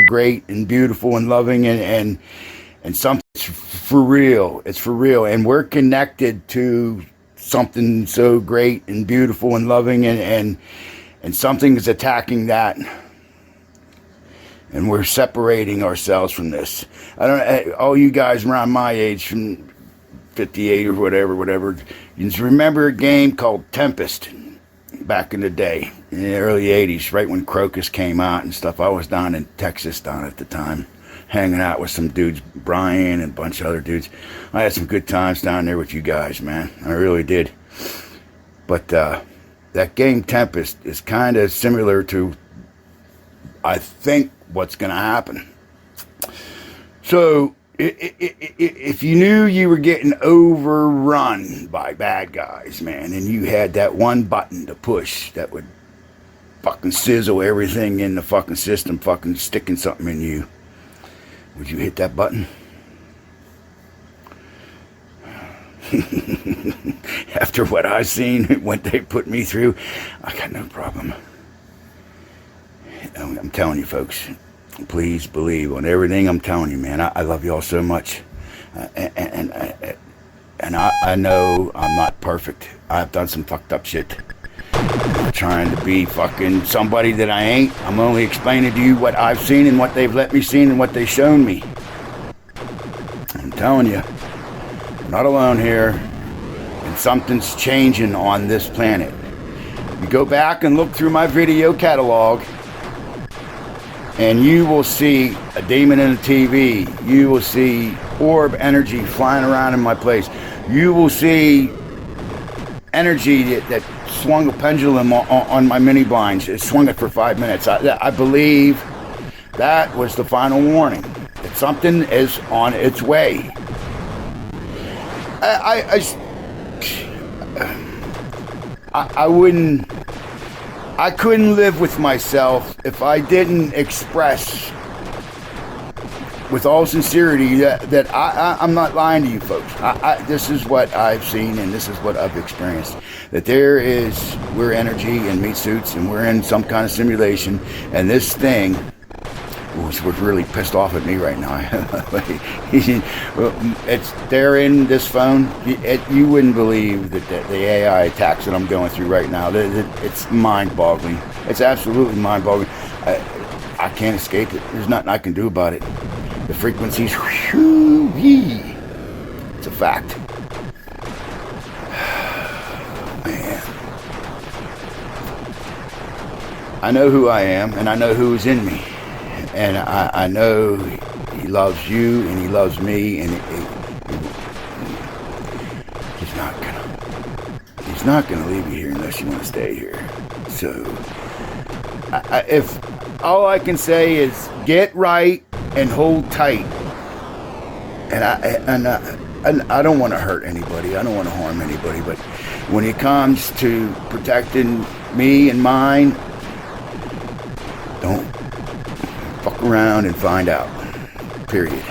great and beautiful and loving and something for real. It's for real. And we're connected to something so great and beautiful and loving and something is attacking that. And we're separating ourselves from this. I don't. All you guys around my age, from 58 or whatever. You just remember a game called Tempest back in the day, in the early 80s, right when Crocus came out and stuff. I was down in Texas at the time, hanging out with some dudes, Brian and a bunch of other dudes. I had some good times down there with you guys, man. I really did. But that game Tempest is kind of similar to, I think, what's going to happen. So if you knew you were getting overrun by bad guys, man, and you had that one button to push that would fucking sizzle everything in the fucking system, fucking sticking something in you, would you hit that button? After what I've seen, what they put me through, I got no problem. I'm telling you, folks, please believe on everything I'm telling you, man. I love y'all so much. And I know I'm not perfect. I've done some fucked up shit. I'm not trying to be fucking somebody that I ain't. I'm only explaining to you what I've seen and what they've let me see and what they've shown me. I'm telling you, I'm not alone here. And something's changing on this planet. You go back and look through my video catalog, and you will see a demon in the TV. You will see orb energy flying around in my place. You will see energy that swung a pendulum on my mini blinds. It swung it for 5 minutes. I believe that was the final warning. That something is on its way. I couldn't live with myself if I didn't express with all sincerity that I'm not lying to you folks. This is what I've seen and this is what I've experienced. That we're energy in meat suits and we're in some kind of simulation, and this thing was really pissed off at me right now. They're in this phone. You wouldn't believe that the AI attacks that I'm going through right now. It's mind-boggling. It's absolutely mind-boggling. I can't escape it. There's nothing I can do about it. The frequencies, whew-wee. It's a fact. Man. I know who I am, and I know who's in me. And I know he loves you, and he loves me, and he's not gonna leave you here unless you want to stay here. So, if all I can say is get right and hold tight. And I don't want to hurt anybody. I don't want to harm anybody. But when it comes to protecting me and mine, don't fuck around and find out. Period.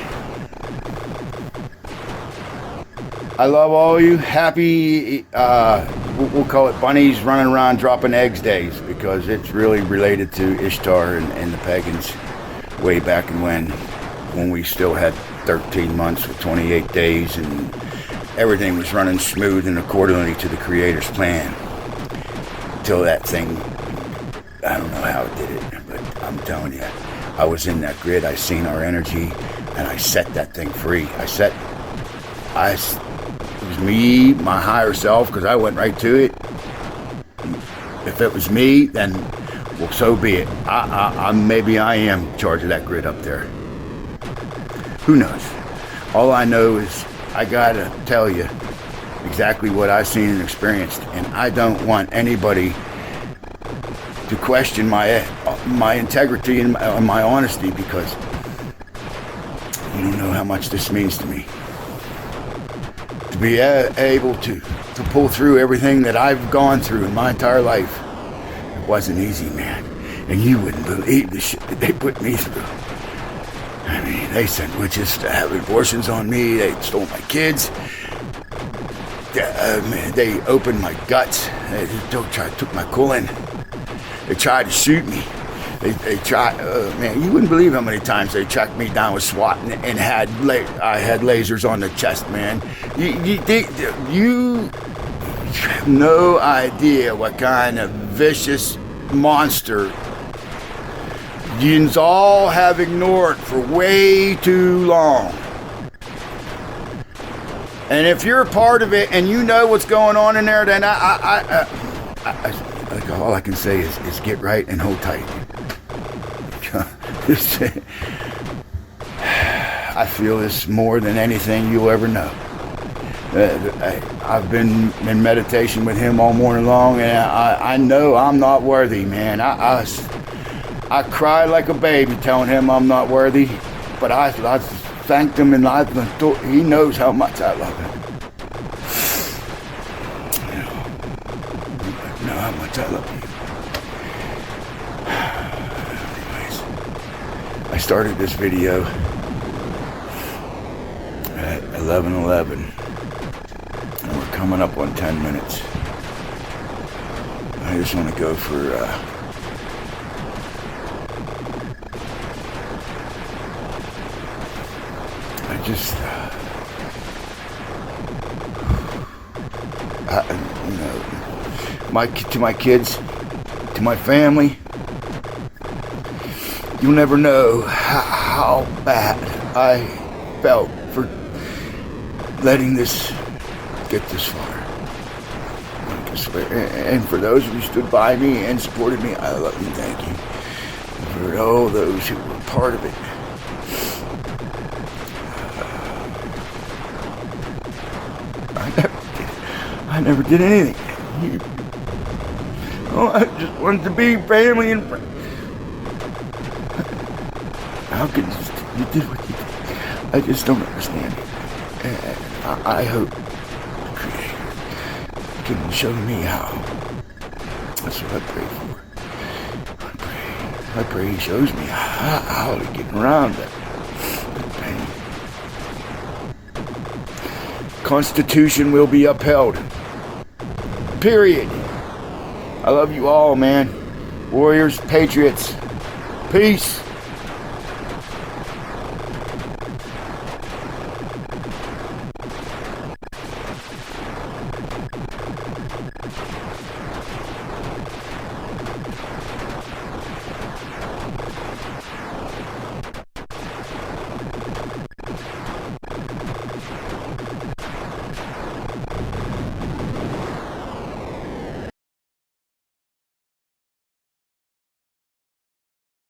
I love all of you. Happy, we'll call it bunnies running around dropping eggs days, because it's really related to Ishtar and the pagans way back in when we still had 13 months with 28 days and everything was running smooth and accordingly to the Creator's plan. Until that thing, I don't know how it did it, but I'm telling you, I was in that grid, I seen our energy, and I set that thing free. It was me, my higher self, because I went right to it. If it was me, then, well, so be it. Maybe I am in charge of that grid up there. Who knows? All I know is I gotta tell you exactly what I've seen and experienced, and I don't want anybody to question my integrity and my honesty, because you don't know how much this means to me. To be able to pull through everything that I've gone through in my entire life, it wasn't easy, man. And you wouldn't believe the shit that they put me through. I mean, they sent witches to have abortions on me. They stole my kids. They opened my guts. They took my colon. They tried to shoot me. They try, man, you wouldn't believe how many times they tracked me down with SWAT and I had lasers on the chest, man. You have no idea what kind of vicious monster yous all have ignored for way too long. And if you're a part of it and you know what's going on in there, then like all I can say is get right and hold tight. I feel this more than anything you'll ever know. I've been in meditation with him all morning long, and I know I'm not worthy, man. I cried like a baby telling him I'm not worthy, but I thanked him, and he knows how much I love him. You know how much I love you. I started this video at 11:11, and we're coming up on 10 minutes. I just want to go for to my kids, to my family. You'll never know how bad I felt for letting this get this far. I swear. And for those who stood by me and supported me, I love you. Thank you. For all those who were part of it. I never did anything. I just wanted to be family and friends. How could you did what you did? I just don't understand it. And I hope the Creator can show me how. That's what I pray for. I pray He shows me how to get around that pain. Constitution will be upheld. Period. I love you all, man. Warriors, patriots. Peace.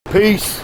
Peace.